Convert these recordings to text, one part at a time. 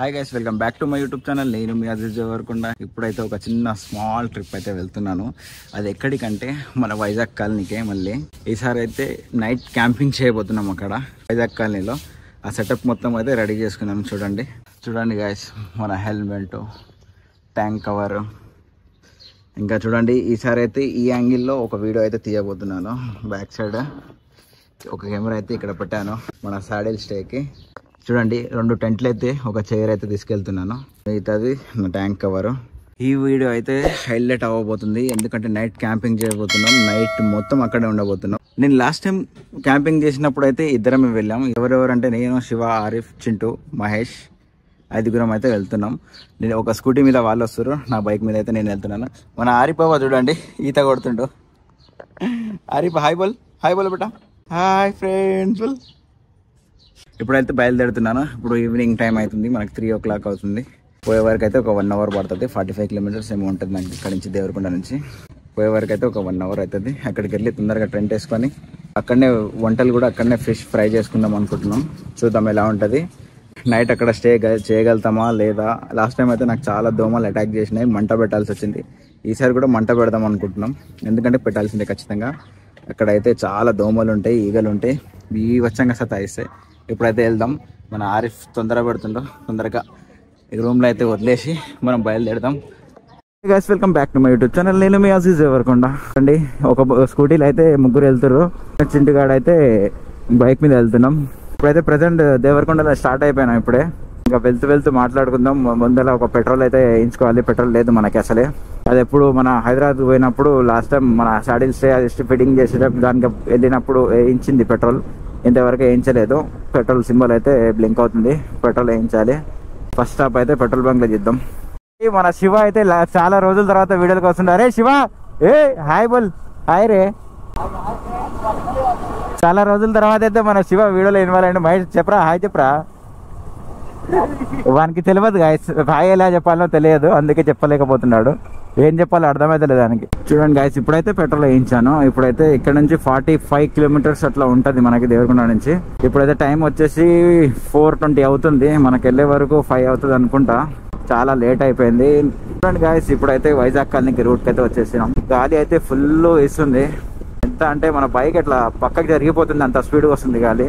Hi guys, welcome back to my YouTube channel. నేను మీ అజీజ్ దేవరకొండ. ఇప్పుడైతే ఒక చిన్న స్మాల్ ట్రిప్ అయితే వెళ్తున్నాను. అది ఎక్కడికంటే మన వైజాగ్ కాలనీకే. మళ్ళీ ఈసారి అయితే నైట్ క్యాంపింగ్ చేయబోతున్నాం అక్కడ వైజాగ్ కాలనీలో. ఆ సెటప్ మొత్తం అయితే రెడీ చేసుకున్నాం. చూడండి గైస్, మన హెల్మెట్, ట్యాంక్ కవర్, ఇంకా చూడండి ఈసారి అయితే ఈ యాంగిల్లో ఒక వీడియో అయితే తీయబోతున్నాను. బ్యాక్ సైడ్ ఒక కెమెరా అయితే ఇక్కడ పెట్టాను మన సాడిల్ స్టేకి. చూడండి 2 టెంట్లు అయితే ఒక చైర్ అయితే తీసుకెళ్తున్నాను. మిగతాది నా ట్యాంక్ కవర్. ఈ వీడియో అయితే హైలైట్ అవ్వబోతుంది, ఎందుకంటే నైట్ క్యాంపింగ్ చేయబోతున్నాం. నైట్ మొత్తం అక్కడే ఉండబోతున్నాం. నేను లాస్ట్ టైం క్యాంపింగ్ చేసినప్పుడు అయితే ఇద్దరమే వెళ్ళాం. ఎవరెవరంటే నేను, శివ, ఆరిఫ్, చింటూ, మహేష్, 5గురం అయితే వెళ్తున్నాం. నేను ఒక స్కూటీ మీద వాళ్ళు వస్తారు, నా బైక్ మీద అయితే నేను వెళ్తున్నాను. మన ఆరిఫ్ బాబా చూడండి ఈత కొడుతుండు. ఆరిఫ్ హాయ్ బోల్ బేటా. Hi friends. ఇప్పుడైతే బయలుదేరుతున్నాను. ఇప్పుడు ఈవినింగ్ టైం అవుతుంది, మనకి 3 o'clock అవుతుంది. పోయే వరకు అయితే ఒక 1 hour పడుతుంది. 45 kilometers ఏమో ఉంటుంది నాకు ఇక్కడ నుంచి, దేవరకొండ నుంచి. పోయే వరకు అయితే ఒక 1 hour అవుతుంది. అక్కడికి వెళ్ళి తొందరగా టెంట్ వేసుకొని అక్కడనే వంటలు కూడా అక్కడనే ఫిష్ ఫ్రై చేసుకుందాం అనుకుంటున్నాం. చూద్దాం ఎలా ఉంటుంది. నైట్ అక్కడ స్టే చేయగలుగుతామా లేదా. లాస్ట్ టైం అయితే నాకు చాలా దోమలు అటాక్ చేసినాయి, మంట పెట్టాల్సి వచ్చింది. ఈసారి కూడా మంట పెడదాం అనుకుంటున్నాం, ఎందుకంటే పెట్టాల్సిందే ఖచ్చితంగా. అక్కడైతే చాలా దోమలు ఉంటాయి, ఈగలు ఉంటాయి, బీభత్సంగా సతాయిస్తాయి. ఇప్పుడైతే వెళ్దాం. మన ఆరిఫ్ తొందర పెడుతుండో, తొందరగా ఈ రూమ్లో అయితే వదిలేసి మనం బయలుదేరదాం. Guys, welcome back to my YouTube channel. నేను మీ అజీజ్ దేవరకొండ అండి. ఒక స్కూటీలో అయితే 3 వెళ్తారు. చింటుగాడు అయితే బైక్ మీద వెళ్తున్నాం. ఇప్పుడైతే ప్రజెంట్ దేవరకొండలో స్టార్ట్ అయిపోయినాం. ఇప్పుడే ఇంకా వెళ్తూ మాట్లాడుకుందాం. ముందర ఒక పెట్రోల్ అయితే వేయించుకోవాలి. పెట్రోల్ లేదు మనకి అసలే. అది ఎప్పుడు మన హైదరాబాద్ పోయినప్పుడు లాస్ట్ టైం మన సాడిల్ స్టే అది ఫిట్టింగ్ చేసేటప్పుడు దానికి వెళ్ళినప్పుడు వేయించింది పెట్రోల్. ఇంతవరకు వేయించలేదు. పెట్రోల్ సింబల్ అయితే బ్లింక్ అవుతుంది. పెట్రోల్ వేయించాలి. ఫస్ట్ స్టాప్ అయితే పెట్రోల్ బంక్ లో చేద్దాం. మన శివ అయితే చాలా రోజుల తర్వాత వీడియోకి వస్తుంది. అరే శివ, ఏ హాయ్ బోల్. హాయ్ రే. చాలా రోజుల తర్వాత అయితే మన శివ వీడియోలో ఇన్వాల్వ్ అయ్యండి. మహేష్ చెప్పరా, హాయ్ చెప్పరా. వానికి తెలియదు గాయస్, హాయ్ ఎలా చెప్పాలో తెలియదు, అందుకే చెప్పలేకపోతున్నాడు. ఏం చెప్పాలో అర్థమైతే లేదు దానికి. చూడండి గాయస్, ఇప్పుడైతే పెట్రోల్ వేయించాను. ఇప్పుడైతే ఇక్కడ నుంచి 45 kilometers అట్లా ఉంటుంది మనకి దేవరకొండ నుంచి. ఇప్పుడైతే టైం వచ్చేసి 4:20 అవుతుంది. మనకి వెళ్ళే వరకు 5 అవుతుంది అనుకుంటా. చాలా లేట్ అయిపోయింది. చూడండి గాయస్, ఇప్పుడైతే వైజాగ్ కాలనీకి రూట్కి అయితే వచ్చేసినాం. గాలి అయితే ఫుల్ వేస్తుంది. ఎంత అంటే మన బైక్ ఎట్లా పక్కకి జరిగిపోతుంది, అంత స్పీడ్గా వస్తుంది గాలి.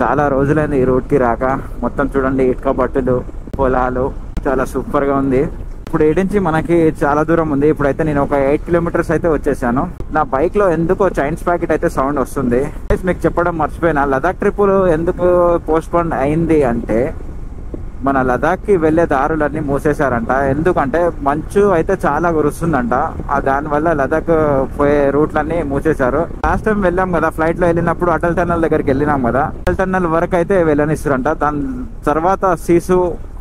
చాలా రోజులైంది ఈ రూట్కి రాక. మొత్తం చూడండి ఇటుక బట్టలు, పొలాలు, చాలా సూపర్గా ఉంది. ఇప్పుడు ఏడు నుంచి మనకి చాలా దూరం ఉంది. ఇప్పుడైతే నేను ఒక 8 kilometers అయితే వచ్చేసాను. నా బైక్ లో ఎందుకో చైన్స్ ప్యాకెట్ అయితే సౌండ్ వస్తుంది. మీకు చెప్పడం మర్చిపోయినా, లదాఖ్ ట్రిప్ ఎందుకు పోస్ట్ పోన్ అయింది అంటే మన లదాఖ్ కి వెళ్లే దారులన్నీ మూసేశారంట. ఎందుకంటే మంచు అయితే చాలా కురుస్తుందంట. దానివల్ల లదాఖ్ పోయే రూట్లన్నీ మూసేశారు. లాస్ట్ టైం వెళ్ళాం కదా, ఫ్లైట్ లో వెళ్ళినప్పుడు అటల్ టన్నల్ దగ్గరికి వెళ్ళినాం కదా, అటల్ టన్నల్ వరకు అయితే వెళ్ళనిస్తారంట. దాని తర్వాత సీసు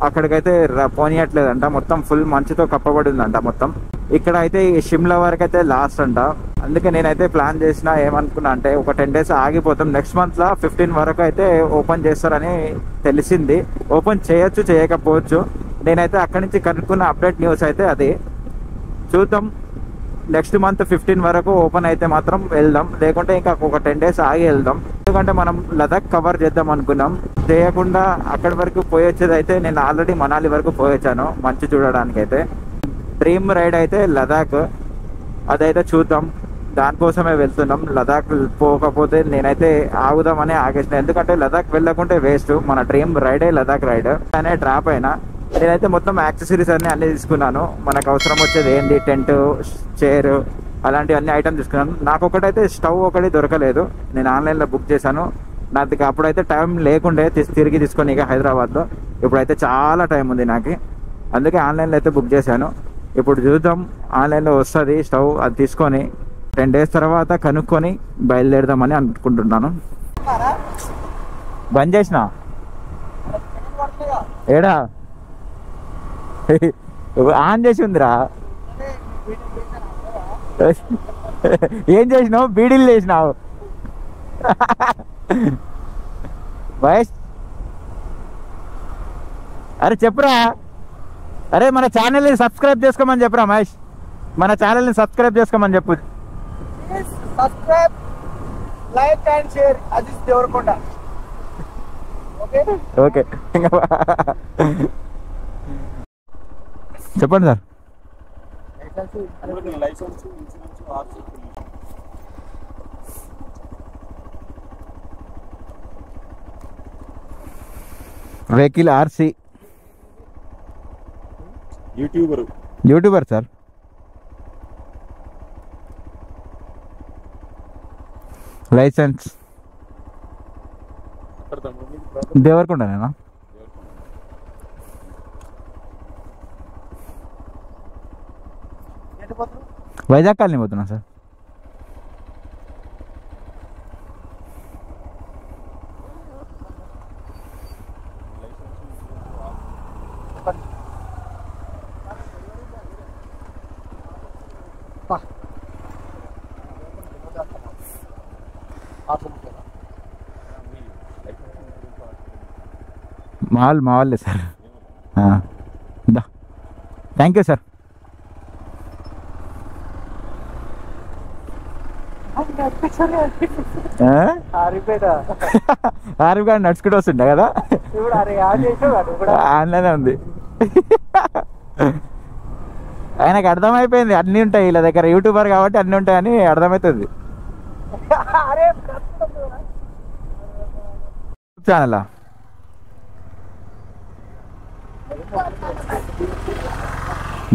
అక్కడికైతే పోనీయట్లేదంట. మొత్తం ఫుల్ మంచుతో కప్పబడి ఉందంట మొత్తం. ఇక్కడ అయితే షిమ్లా వరకు అయితే లాస్ట్ అంట. అందుకే నేనైతే ప్లాన్ చేసిన, ఏమనుకున్నా అంటే ఒక 10 days ఆగిపోతాం. నెక్స్ట్ మంత్ లో 15 వరకు అయితే ఓపెన్ చేస్తారని తెలిసింది. ఓపెన్ చేయొచ్చు, చేయకపోవచ్చు. నేనైతే అక్కడి నుంచి కనుక్కున్న అప్డేట్ న్యూస్ అయితే అది. చూద్దాం, నెక్స్ట్ మంత్ 15 వరకు ఓపెన్ అయితే మాత్రం వెళ్దాం, లేకుంటే ఇంకా ఒక 10 days ఆగి వెళ్దాం. ఎందుకంటే మనం లదాఖ్ కవర్ చేద్దాం అనుకున్నాం. చేయకుండా అక్కడి వరకు పోయొచ్చేది అయితే నేను ఆల్రెడీ మనాలి వరకు పోయొచ్చాను మంచు చూడడానికి. అయితే డ్రీమ్ రైడ్ అయితే లదాఖ్, అదైతే చూద్దాం. దానికోసమే వెళ్తున్నాం. లదాఖ్ పోకపోతే నేనైతే ఆగుదామని ఆగేసిన, ఎందుకంటే లదాఖ్ వెళ్ళకుంటే వేస్ట్. మన డ్రీమ్ రైడే లదాఖ్ రైడ్ అనే డ్రాప్ అయినా. నేనైతే మొత్తం యాక్సెసరీస్ అన్ని తీసుకున్నాను. మనకు అవసరం వచ్చేది ఏంటి, టెంట్, చైర్, అలాంటివన్నీ ఐటమ్ తీసుకున్నాను. నాకు ఒకటైతే స్టవ్ ఒకటి దొరకలేదు, నేను ఆన్లైన్లో బుక్ చేశాను. నాకు అప్పుడైతే టైం లేకుండే తిరిగి తీసుకొని ఇక హైదరాబాద్లో. ఇప్పుడైతే చాలా టైం ఉంది నాకు, అందుకే ఆన్లైన్లో అయితే బుక్ చేశాను. ఇప్పుడు చూద్దాం, ఆన్లైన్లో వస్తుంది స్టవ్. అది తీసుకొని 10 days తర్వాత కనుక్కొని బయలుదేరదామని అనుకుంటున్నాను. బంద్ చేసిన ఏడా ఆన్ చేసి ఉందిరా. ఏం చేసినావు? బీడీలు చేసినావు మహేష్? అరే చెప్పురా. అరే మన ఛానల్ని సబ్స్క్రైబ్ చేసుకోమని చెప్పురా మహేష్. మన ఛానల్ని సబ్స్క్రైబ్ చేసుకోమని చెప్పు. Subscribe, like and share Aziz Devarakonda. Okay. చెప్పండి sir. License, insurance, RC, vehicle RC. YouTuber sir. License దేవరకొండనేనా? వైజాగ్ కాలనీ పోతున్నా సార్. మా వాళ్ళే sir. Thank you sir. Arif గారు నడుచుకుంటూ వస్తుండే కదా, ఆన్లైన్ ఉంది. ఆయనకు అర్థమైపోయింది అన్నీ ఉంటాయి వీళ్ళ దగ్గర, యూట్యూబర్ కాబట్టి అన్నీ ఉంటాయని అర్థమవుతుంది. ఛానల్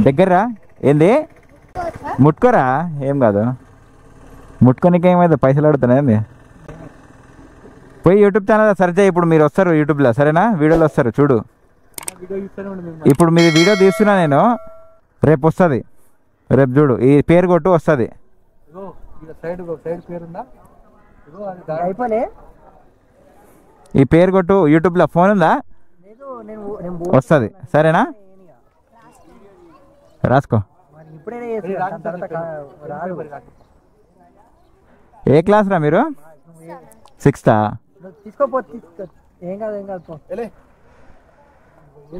దగ్గర ఏంది ముట్టుకోరా? ఏం కాదు, ముట్టుకోనికి ఏమైంది, పైసలు అడుగుతున్నాయండి. పోయి యూట్యూబ్ ఛానల్ సెర్చ్ చేయి. ఇప్పుడు మీరు వస్తారు యూట్యూబ్లో, సరేనా? వీడియోలు వస్తారు చూడు. ఇప్పుడు మీ వీడియో తీస్తున్నా నేను, రేపు వస్తుంది. రేపు చూడు, ఈ పేరు కొట్టు వస్తుంది. ఈ పేరు కొట్టు యూట్యూబ్లో. ఫోన్ ఉందా? వస్తుంది, సరేనా? రాసుకో. ఏ క్లాస్ రా మీరు? 6th?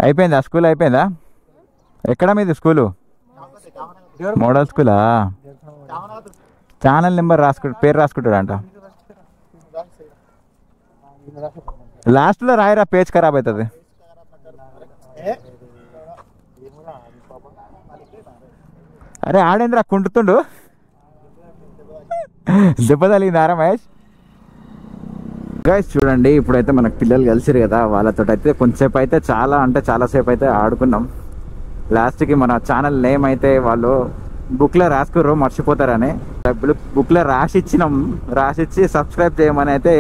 అయిపోయిందా స్కూల్? అయిపోయిందా? ఎక్కడ మీది స్కూలు? మోడల్ స్కూలా? ఛానల్ నెంబర్ పేరు రాసుకుంటాడంట. లాస్ట్లో రాయరా, పేజ్ ఖరాబ్ అవుతుంది. అరే ఆడేంద్ర కుంటుతుండు, దెబ్బ తగిలిందారా మహేష్? గైస్ చూడండి, ఇప్పుడైతే మనకు పిల్లలు కలిసిరు కదా, వాళ్ళతో అయితే కొంచెంసేపు అయితే చాలాసేపు అయితే ఆడుకున్నాం. లాస్ట్కి మన ఛానల్ నేమ్ అయితే వాళ్ళు బుక్లో రాసుకుర్రు, మర్చిపోతారని బుక్లో రాసిచ్చి సబ్స్క్రైబ్ చేయమని అయితే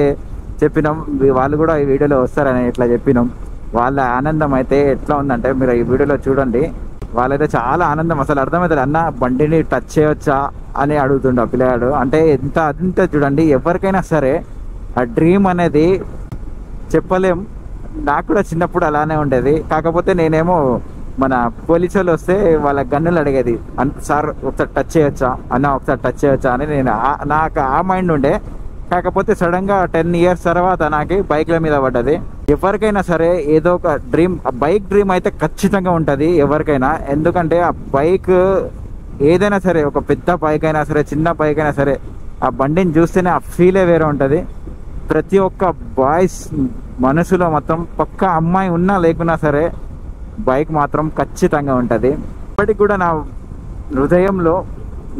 చెప్పినాం. వాళ్ళు కూడా ఈ వీడియోలో వస్తారని ఇట్లా చెప్పినాం. వాళ్ళ ఆనందం అయితే ఎట్లా ఉందంటే మీరు ఈ వీడియోలో చూడండి. వాళ్ళైతే చాలా ఆనందం, అసలు అర్థమవుతుంది. అన్న బండిని టచ్ చేయవచ్చా అని అడుగుతుండ పిల్లగాడు. అంటే అంత చూడండి, ఎవరికైనా సరే ఆ డ్రీమ్ అనేది చెప్పలేం. నాకు కూడా చిన్నప్పుడు అలానే ఉండేది. కాకపోతే నేనేమో మన పోలీసు వాళ్ళు వస్తే వాళ్ళ గన్నులు అడిగేది, సార్ ఒకసారి టచ్ చేయొచ్చా అన్న, ఒకసారి టచ్ చేయొచ్చా అని నాకు ఆ మైండ్ ఉండే. కాకపోతే సడన్గా 10 years తర్వాత నాకు బైక్ల మీద పడ్డది. ఎవరికైనా సరే ఏదో ఒక డ్రీమ్, బైక్ డ్రీమ్ అయితే ఖచ్చితంగా ఉంటుంది ఎవరికైనా. ఎందుకంటే ఆ బైక్ ఏదైనా సరే, ఒక పెద్ద బైక్ అయినా సరే, చిన్న బైక్ అయినా సరే, ఆ బండిని చూస్తేనే ఆ ఫీలే వేరే ఉంటుంది. ప్రతి ఒక్క బాయ్స్ మనసులో మొత్తం పక్క అమ్మాయి ఉన్నా లేకున్నా సరే బైక్ మాత్రం ఖచ్చితంగా ఉంటుంది. ఇప్పటికి కూడా నా హృదయంలో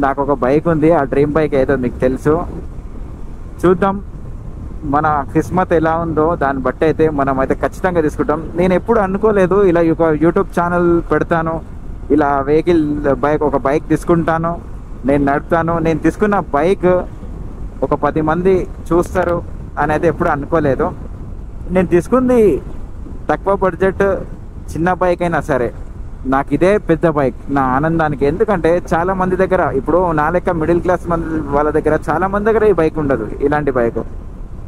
నాకు ఒక బైక్ ఉంది. ఆ డ్రీమ్ బైక్ ఏదో మీకు తెలుసు. చూద్దాం మన కిస్మత్ ఎలా ఉందో దాన్ని బట్టి అయితే మనం అయితే ఖచ్చితంగా తీసుకుంటాం. నేను ఎప్పుడు అనుకోలేదు ఇలా యూట్యూబ్ ఛానల్ పెడతాను, ఇలా ఒక బైక్ తీసుకుంటాను, నేను నడుపుతాను, నేను తీసుకున్న బైక్ ఒక 10 మంది చూస్తారు అని అయితే ఎప్పుడు అనుకోలేదు. నేను తీసుకుంది తక్కువ బడ్జెట్ చిన్న బైక్ అయినా సరే నాకు ఇదే పెద్ద బైక్ నా ఆనందానికి. ఎందుకంటే చాలా మంది దగ్గర, ఇప్పుడు నా లెక్క మిడిల్ క్లాస్ మంది వాళ్ళ దగ్గర, చాలా మంది దగ్గర ఈ బైక్ ఉండదు. ఇలాంటి బైక్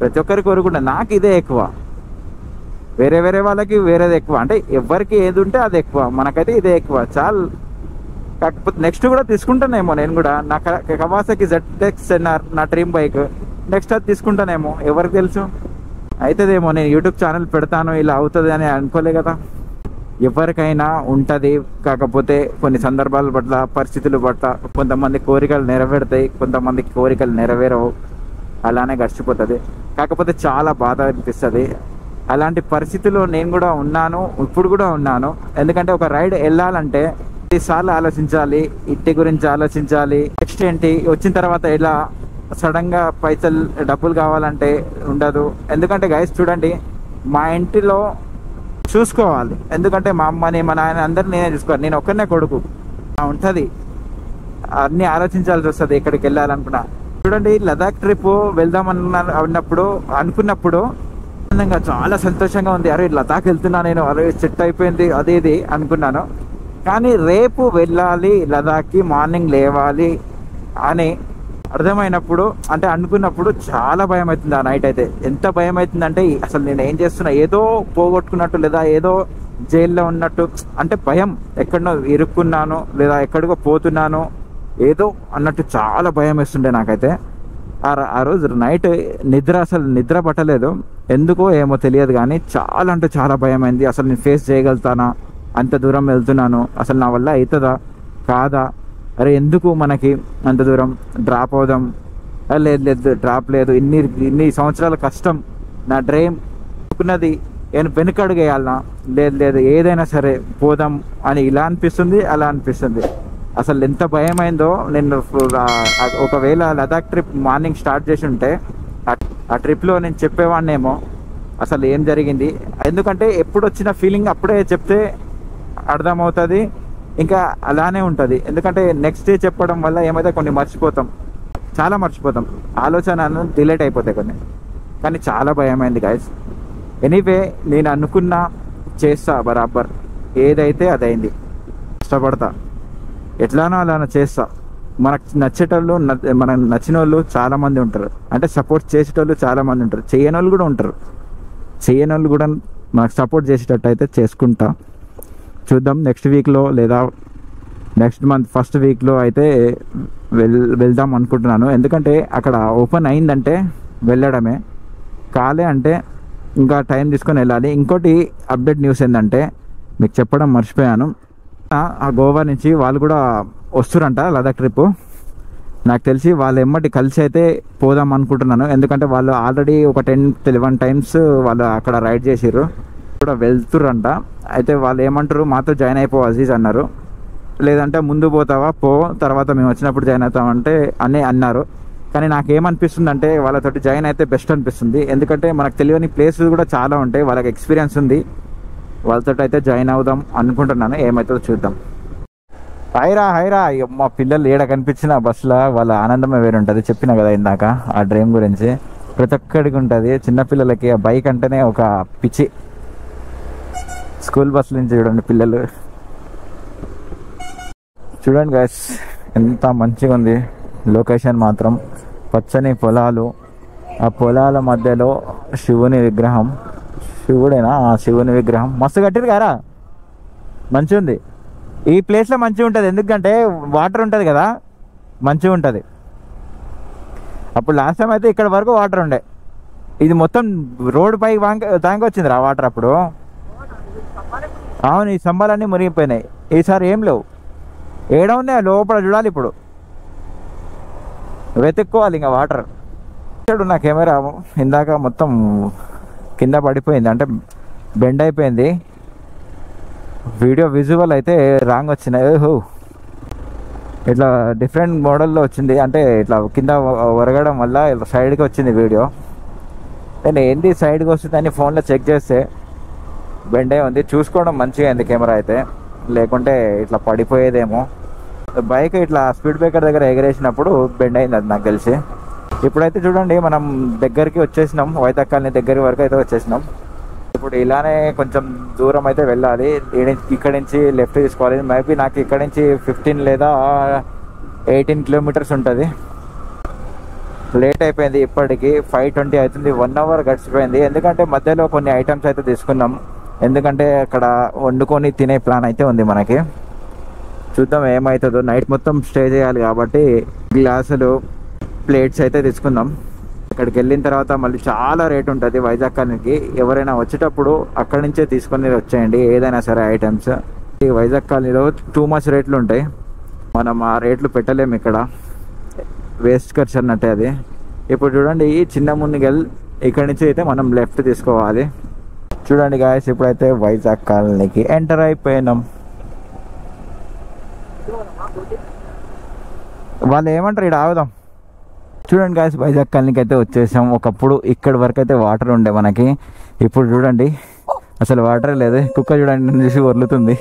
ప్రతి ఒక్కరికి కోరుకుంటా. నాకు ఇదే ఎక్కువ, వేరే వాళ్ళకి వేరేది ఎక్కువ. అంటే ఎవరికి ఏది ఉంటే అది ఎక్కువ, మనకైతే ఇదే ఎక్కువ చాలు. కాకపోతే నెక్స్ట్ కూడా తీసుకుంటానేమో నేను కూడా. నా కవాసాకి ZX నా డ్రీమ్ బైక్, నెక్స్ట్ అది తీసుకుంటానేమో, ఎవరికి తెలుసు. అవుతుందేమో. నేను యూట్యూబ్ ఛానల్ పెడతాను ఇలా అవుతుంది అని అనుకోలే కదా. ఎవరికైనా ఉంటుంది. కాకపోతే కొన్ని సందర్భాల పట్ల, పరిస్థితుల పట్ల కొంతమంది కోరికలు నెరవేరుతాయి, కొంతమంది కోరికలు నెరవేరవు, అలానే గడిచిపోతుంది. కాకపోతే చాలా బాధ అనిపిస్తుంది. అలాంటి పరిస్థితుల్లో నేను కూడా ఉన్నాను, ఇప్పుడు కూడా ఉన్నాను. ఎందుకంటే ఒక రైడ్ వెళ్ళాలంటే సార్లు ఆలోచించాలి, ఇంటి గురించి ఆలోచించాలి, నెక్స్ట్ ఏంటి, వచ్చిన తర్వాత ఎలా సడన్ గా పైసలు డబ్బులు కావాలంటే ఉండదు. ఎందుకంటే గైస్ చూడండి, మా ఇంటిలో చూసుకోవాలి, ఎందుకంటే మా అమ్మని మా నాయన అందరిని నేనే చూసుకోవాలి, నేను ఒక్కనే కొడుకు ఉంటుంది, అన్ని ఆలోచించాల్సి వస్తుంది ఎక్కడికి వెళ్ళాలనుకున్నా. చూడండి లదాఖ్ ట్రిప్ అనుకున్నప్పుడు చాలా సంతోషంగా ఉంది. అరే లదాఖ్ వెళ్తున్నా నేను, అరే సెట్ అయిపోయింది అది ఇది అనుకున్నాను. కానీ రేపు వెళ్ళాలి లదాఖ్కి, మార్నింగ్ లేవాలి అని అర్థమైనప్పుడు, అంటే అనుకున్నప్పుడు చాలా భయం అవుతుంది. ఆ నైట్ అయితే ఎంత భయం అవుతుంది అంటే అసలు నేను ఏం చేస్తున్నా, ఏదో పోగొట్టుకున్నట్టు లేదా ఏదో జైల్లో ఉన్నట్టు, అంటే భయం, ఎక్కడనో ఇరుక్కున్నాను లేదా ఎక్కడికో పోతున్నాను ఏదో అన్నట్టు చాలా భయం వేస్తుండే నాకైతే. ఆ రోజు నైట్ అసలు నిద్ర పట్టలేదు, ఎందుకో ఏమో తెలియదు కానీ చాలా అంటే చాలా భయం అయింది. అసలు నేను ఫేస్ చేయగలుగుతానా, అంత దూరం వెళ్తున్నాను, అసలు నా వల్ల అవుతుందా కాదా, అరే ఎందుకు మనకి అంత దూరం, డ్రాప్ అవుదాం, లేదు డ్రాప్ లేదు, ఇన్ని సంవత్సరాల కష్టం, నా డ్రీమ్ అనుకున్నది నేను వెనుకడుగు వేయాలనా, లేదు ఏదైనా సరే పోదాం అని ఇలా అనిపిస్తుంది, అలా అనిపిస్తుంది. అసలు ఎంత భయమైందో. నేను ఒకవేళ లదాఖ్ ట్రిప్ మార్నింగ్ స్టార్ట్ చేసి ఉంటే ఆ ట్రిప్లో నేను చెప్పేవాడినేమో అసలు ఏం జరిగింది. ఎందుకంటే ఎప్పుడు వచ్చిన ఫీలింగ్ అప్పుడే చెప్తే అర్థమవుతుంది, ఇంకా అలానే ఉంటుంది. ఎందుకంటే నెక్స్ట్ డే చెప్పడం వల్ల ఏమైతే కొన్ని చాలా మర్చిపోతాం, ఆలోచన డిలేట్ అయిపోతాయి కొన్ని. కానీ చాలా భయమైంది గైస్. ఎనీవే నేను అనుకున్నా చేస్తా బరాబర్, ఏదైతే అదైంది, కష్టపడతా, ఎట్లానో అలానో చేస్తా. మనకు నచ్చేటోళ్ళు, మనకు నచ్చిన వాళ్ళు చాలా మంది ఉంటారు, అంటే సపోర్ట్ చేసేటోళ్ళు చాలా మంది ఉంటారు, చేయని వాళ్ళు కూడా ఉంటారు. చేయని వాళ్ళు కూడా మనకు సపోర్ట్ చేసేటట్టు అయితే చేసుకుంటా. చూద్దాం నెక్స్ట్ వీక్లో లేదా నెక్స్ట్ మంత్ ఫస్ట్ వీక్లో అయితే వెళ్దాం అనుకుంటున్నాను. ఎందుకంటే అక్కడ ఓపెన్ అయిందంటే వెళ్ళడమే, కాలే అంటే ఇంకా టైం తీసుకొని వెళ్ళాలి. ఇంకోటి అప్డేట్ న్యూస్ ఏంటంటే మీకు చెప్పడం మర్చిపోయాను, ఆ గోవా నుంచి వాళ్ళు కూడా వస్తురంట లదాఖ్ ట్రిప్. నాకు తెలిసి వాళ్ళు ఎమ్మటి కలిసి అయితే పోదాం అనుకుంటున్నాను. ఎందుకంటే వాళ్ళు ఆల్రెడీ ఒక 10-11 టైమ్స్ వాళ్ళు అక్కడ రైడ్ చేసిర్రు, కూడా వెళ్తుర్రంట. అయితే వాళ్ళు ఏమంటారు, మాతో జాయిన్ అయిపో అజీజ్ అన్నారు, లేదంటే ముందు పోతావా పో, తర్వాత మేము వచ్చినప్పుడు జాయిన్ అవుతామంటే అని అన్నారు. కానీ నాకేమనిపిస్తుంది అంటే వాళ్ళతోటి జాయిన్ అయితే బెస్ట్ అనిపిస్తుంది. ఎందుకంటే మనకు తెలియని ప్లేసెస్ కూడా చాలా ఉంటాయి, వాళ్ళకి ఎక్స్పీరియన్స్ ఉంది, వాళ్ళతో అయితే జాయిన్ అవుదాం అనుకుంటున్నాను. ఏమవుతుందో చూద్దాం. హైరా మా పిల్లలు ఏడ కనిపించిన బస్సులో వాళ్ళ ఆనందమే వేరుంటుంది. చెప్పిన కదా ఇందాక ఆ డ్రీమ్ గురించి, ప్రతి ఒక్కడికి ఉంటుంది. చిన్నపిల్లలకి ఆ బైక్ అంటేనే ఒక పిచ్చి. స్కూల్ బస్సు నుంచి చూడండి పిల్లలు, చూడండి గైస్ ఎంత మంచిగా ఉంది లొకేషన్ మాత్రం. పచ్చని పొలాలు, ఆ పొలాల మధ్యలో శివుని విగ్రహం, శివుడేనా, ఆ శివుని విగ్రహం మస్తు కట్టిరు కదా, మంచిగా ఉంది. ఈ ప్లేస్లో మంచిగా ఉంటుంది, ఎందుకంటే వాటర్ ఉంటుంది కదా, మంచిగా ఉంటుంది. అప్పుడు లాస్ట్ టైం అయితే ఇక్కడ వరకు వాటర్ ఉండే, ఇది మొత్తం రోడ్డు పైకి దానికి వచ్చింది రా వాటర్ అప్పుడు. అవును, ఈ స్తంభాలన్నీ మురిగిపోయినాయి. ఈసారి ఏం లేవు, ఏడ ఉన్నాయి లోపల చూడాలి, ఇప్పుడు వెతుక్కోవాలి ఇంకా వాటర్. నా కెమెరా ఇందాక మొత్తం కింద పడిపోయింది, అంటే బెండ్ అయిపోయింది. వీడియో విజువల్ అయితే రాంగ్ వచ్చినాయి. ఓహో, ఇట్లా డిఫరెంట్ మోడల్లో వచ్చింది, అంటే ఇట్లా కింద ఒరగడం వల్ల సైడ్కి వచ్చింది వీడియో. నేను ఏంటి సైడ్కి వస్తుందని ఫోన్లో చెక్ చేస్తే బెండ్ అయి ఉంది. చూసుకోవడం మంచిగా అయింది కెమెరా అయితే, లేకుంటే ఇట్లా పడిపోయేదేమో. బైక్ ఇట్లా స్పీడ్ బ్రేకర్ దగ్గర ఎగరేసినప్పుడు బెండ్ అయింది అది నాకు తెలిసి. ఇప్పుడైతే చూడండి మనం దగ్గరికి వచ్చేసినాం, వైజాగ్ కాలనీ దగ్గర వరకు అయితే వచ్చేసినాం. ఇప్పుడు ఇలానే కొంచెం దూరం అయితే వెళ్ళాలి, ఇక్కడ నుంచి లెఫ్ట్ తీసుకోవాలి. మేబీ నాకు ఇక్కడ నుంచి 15 లేదా 18 కిలోమీటర్స్ ఉంటుంది. లేట్ అయిపోయింది, ఇప్పటికి 5:20 అవుతుంది, 1 అవర్ గడిచిపోయింది. ఎందుకంటే మధ్యలో కొన్ని ఐటమ్స్ అయితే తీసుకున్నాం, ఎందుకంటే అక్కడ వండుకొని తినే ప్లాన్ అయితే ఉంది మనకి. చూద్దాం ఏమవుతుందో. నైట్ మొత్తం స్టే చేయాలి కాబట్టి గ్లాసులు, ప్లేట్స్ అయితే తీసుకుందాం. అక్కడికి వెళ్ళిన తర్వాత మళ్ళీ చాలా రేట్ ఉంటుంది వైజాగ్ కాలనీకి. ఎవరైనా వచ్చేటప్పుడు అక్కడి నుంచే తీసుకొని వచ్చేయండి ఏదైనా సరే ఐటమ్స్. ఈ వైజాగ్ కాలనీలో టూ మచ్ రేట్లు ఉంటాయి, మనం ఆ రేట్లు పెట్టలేము ఇక్కడ, వేస్ట్ ఖర్చు అన్నట్టే అది. ఇప్పుడు చూడండి ఈ చిన్న మునిగల్, ఇక్కడ నుంచి అయితే మనం లెఫ్ట్ తీసుకోవాలి. చూడండి గాయస్, ఇప్పుడైతే వైజాగ్ కాలనీకి ఎంటర్ అయిపోయినాం. వాళ్ళు ఏమంటారు ఇక్కడ ఆగుదాం. చూడండి గాయస్, వైజాగ్ కాలనీకి అయితే వచ్చేసాం. ఒకప్పుడు ఇక్కడ వరకు అయితే వాటర్ ఉండే మనకి, ఇప్పుడు చూడండి అసలు వాటర్ లేదు. కుక్క చూడండి నన్ను చూసి వరులుతుంది,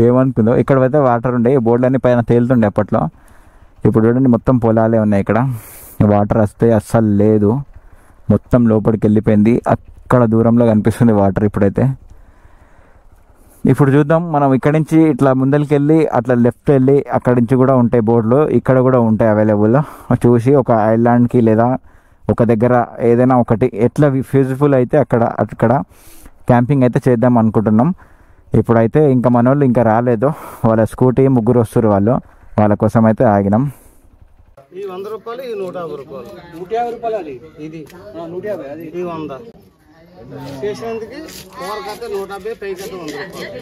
ఏమనుకుందో. ఇక్కడ అయితే వాటర్ ఉండే, బోర్డులన్నీ పైన తేలుతుండే అప్పట్లో. ఇప్పుడు చూడండి మొత్తం పొలాలే ఉన్నాయి ఇక్కడ, వాటర్ వస్తే అస్సలు లేదు, మొత్తం లోపలికి వెళ్ళిపోయింది. అక్కడ దూరంలో కనిపిస్తుంది వాటర్ ఇప్పుడైతే. ఇప్పుడు చూద్దాం, మనం ఇక్కడ నుంచి ఇట్లా ముందరికి వెళ్ళి అట్లా లెఫ్ట్ వెళ్ళి అక్కడి నుంచి కూడా ఉంటాయి బోర్డులు, ఇక్కడ కూడా ఉంటాయి అవైలబుల్. చూసి ఒక ఐలాండ్కి లేదా ఒక దగ్గర ఏదైనా ఒకటి ఎట్లా ఫీజిబుల్ అయితే అక్కడ క్యాంపింగ్ అయితే చేద్దాం అనుకుంటున్నాం. ఇప్పుడైతే ఇంకా మన వాళ్ళు ఇంకా రాలేదు, వాళ్ళ స్కూటీ ముగ్గురు వస్తారు, వాళ్ళ కోసం అయితే ఆగినాం. ఈ 100 రూపాయలు, ఈ 150 రూపాయలు. 150 రూపాయలు అది, ఇది 150, అది ఇది 100. చేసినందుకు కూరకైతే 150, పైకైతే 100 రూపాయలు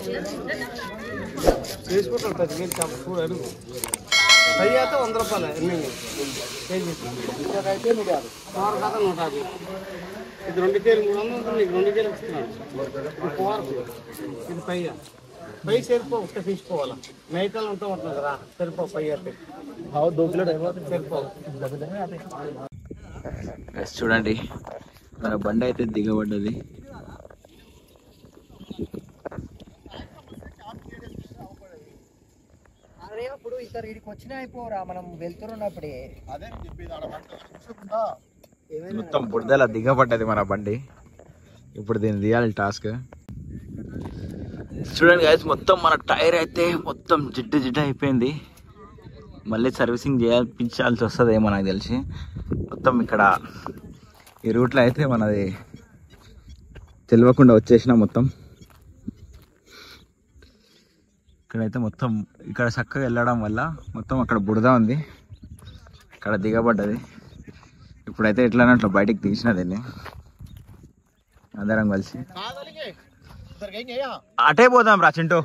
చేసుకుంటాం. 10 కేజీ చూడు అడుగు, పై అయితే 100 రూపాయలు ఎన్ని కేజీ, అయితే 150, కూరకైతే 150. ఇది 2 కేజీలు 300 ఉంటుంది, నీకు 2 కేజీలు ఇస్తున్నాను. కూరకు ఇది పై సరిపో ఒకటే తీసుకోవాలా, మేకలు ఉంటా ఉంటుంది కదా, సరిపో పై అయితే సరిపో. చూడండి మన బండి అయితే దిగబడ్డది. అరే ఇప్పుడు ఇక్కడ ఇక్కడికి వచ్చినా అయిపోరా, మనం వెళ్తున్నప్పుడే. అదే మొత్తం బురదలా దిగబడ్డది మన బండి. ఇప్పుడు దీన్ని తీయాలి టాస్క్. చూడండి గైస్, మొత్తం మన టైర్ అయితే మొత్తం జిడ్డు అయిపోయింది. మళ్ళీ సర్వీసింగ్ చేయించాల్సి వస్తుందేమో నాకు తెలిసి. మొత్తం ఇక్కడ ఈ రూట్లో అయితే మనది తెలియకుండా వచ్చేసిన మొత్తం. ఇక్కడైతే మొత్తం ఇక్కడ చక్కగా వెళ్ళడం వల్ల మొత్తం అక్కడ బురద ఉంది, ఇక్కడ దిగబడ్డది. ఇప్పుడైతే ఎట్లా అట్లా బయటికి తీసిన దీన్ని అందరం కలిసి. అటే పోదాం రా చింటూ.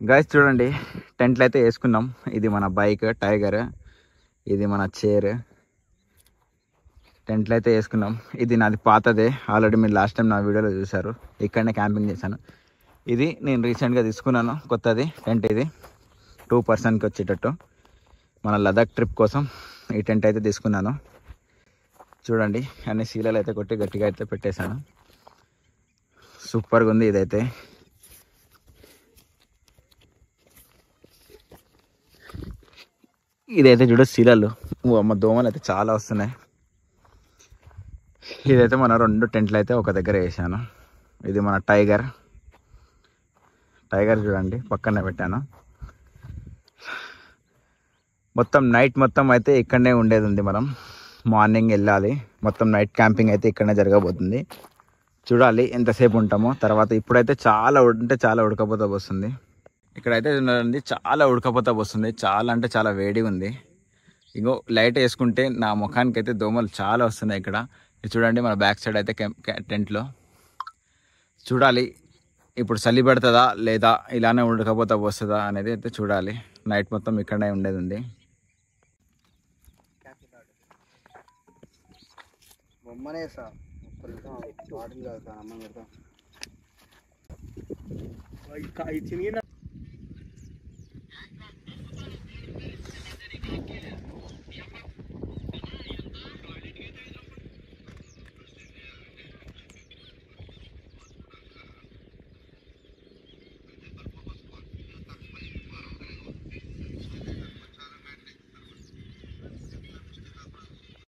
గైస్ చూడండి, టెంట్లు అయితే వేసుకున్నాం. ఇది మన బైక్ టైగర్, ఇది మన చైర్. టెంట్లు అయితే వేసుకున్నాం. ఇది నాది పాతదే, ఆల్రెడీ మీరు లాస్ట్ టైం నా వీడియోలో చూసారు. ఇక్కడనే క్యాంపింగ్ చేశాను. ఇది నేను రీసెంట్గా తీసుకున్నాను కొత్తది టెంట్. ఇది 2 పర్సన్కి వచ్చేటట్టు మన లదాఖ్ ట్రిప్ కోసం ఈ టెంట్ అయితే తీసుకున్నాను. చూడండి అన్ని శీలాలు అయితే కొట్టి గట్టిగా అయితే పెట్టేశాను. సూపర్గా ఉంది ఇదైతే. ఇదైతే చూడ శీలాలు, అమ్మ దోమలు అయితే చాలా వస్తున్నాయి. ఇదైతే మన 2 టెంట్లు అయితే ఒక దగ్గర వేసాను. ఇది మన టైగర్ చూడండి పక్కనే పెట్టాను. మొత్తం నైట్ మొత్తం అయితే ఇక్కడనే ఉండేది ఉంది. మనం మార్నింగ్ వెళ్ళాలి. మొత్తం నైట్ క్యాంపింగ్ అయితే ఇక్కడనే జరగబోతుంది. చూడాలి ఎంతసేపు ఉంటామో తర్వాత. ఇప్పుడైతే చాలా ఉడకపోతా వస్తుంది. ఇక్కడైతే చూడండి చాలా ఉడకపోతా వస్తుంది, చాలా అంటే చాలా వేడిగా ఉంది. ఇంకో లైట్ వేసుకుంటే నా ముఖానికి అయితే దోమలు చాలా వస్తున్నాయి ఇక్కడ. ఇది చూడండి మన బ్యాక్ సైడ్ అయితే టెంట్లో. చూడాలి ఇప్పుడు చలి పెడుతుందా లేదా ఇలానే ఉడకపోతా వస్తుందా అనేది అయితే చూడాలి. నైట్ మొత్తం ఇక్కడనే ఉండేది ఉంది. బొమ్మనే సార్ వాటిని కాదు సార్, అమ్మ పెడతాం.